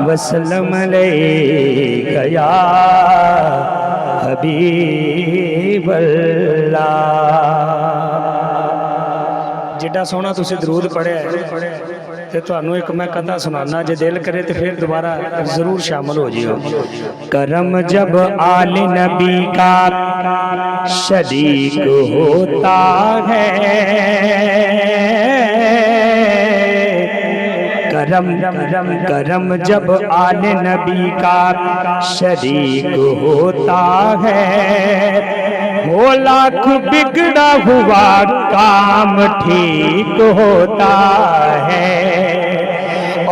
وسلم علیک یا حبیب اللہ۔ جڑا سونا تسی درود پڑھیا ہے تے تانوں ایک میں کتھا سنانا، جے دل کرے تے پھر دوبارہ ضرور شامل ہو جیو۔ کرم جب آل نبی کا شریک ہوتا ہے، کرم جب آل نبی کا شریک ہوتا ہے، وہ لاکھ بگڑا ہوا کام ٹھیک ہوتا ہے۔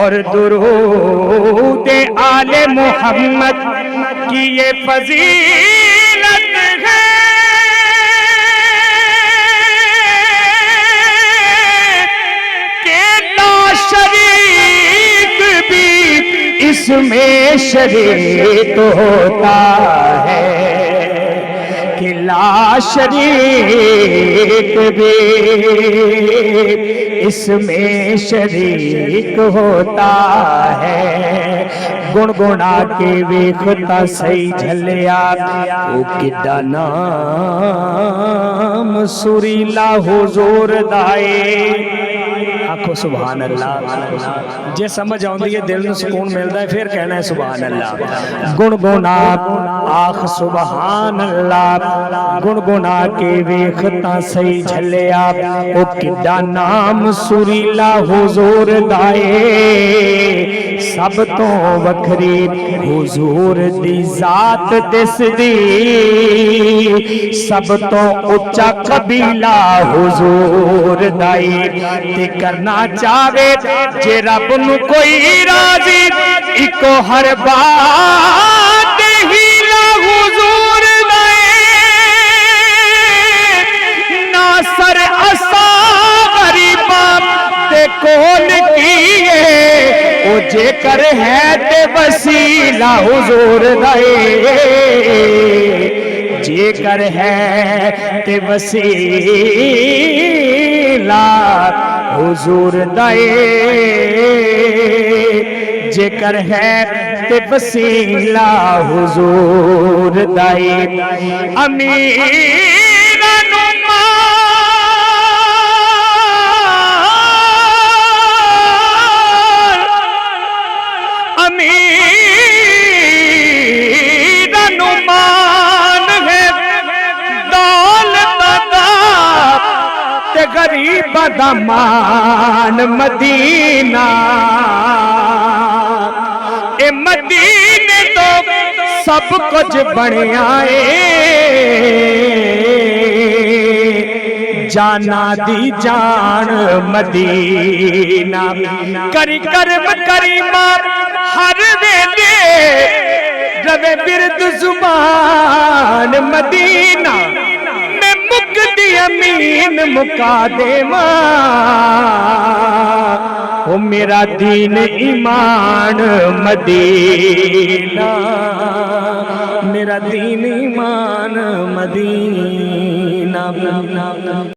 اور درود آل محمد کی یہ فضیلت ہے کہ لا شریک بھی اس میں شریک ہوتا ہے، کہ لا شریک بھی اس میں شریک ہوتا ہے۔ گنگنا کے ویکھتا سی جھلیا او کڈا نام سریلا حضور دائے۔ آکھو سبحان اللہ۔ جے سمجھ آندی ہے دل نو سکون ملدا ہے پھر کہنا ہے سبحان اللہ۔ گنگنا آخ سبحان اللہ، گنگنا کے ویکھتا سی جھلیا او کڈا نام سریلا حضور دائے۔ سب تو وکھری حضور دی ذات دس دی، سب تو اچا قبیلہ حضور دائی۔ تے کرنا چاہے جے رب نو کوئی راضی، اکو ہر بات ہی لا حضور دائی۔ ناصر اسا غریبا تے کون کیے، او جے کر ہے تے وسیلہ حضور دائی، جے کر ہے تے وسیلہ حضور دائی، جے کر ہے تے وسیلہ حضور دائی۔ امیر غریب دمان مدینہ، اے مدینے تو سب کچھ بنیا ہے، جانا دی جان مدینہ۔ کری کرم کریمہ ہر ویلے روے برد زبان مدینہ، امین مکا دے ماں او میرا دین ایمان مدینہ، میرا دین ایمان مدینہ۔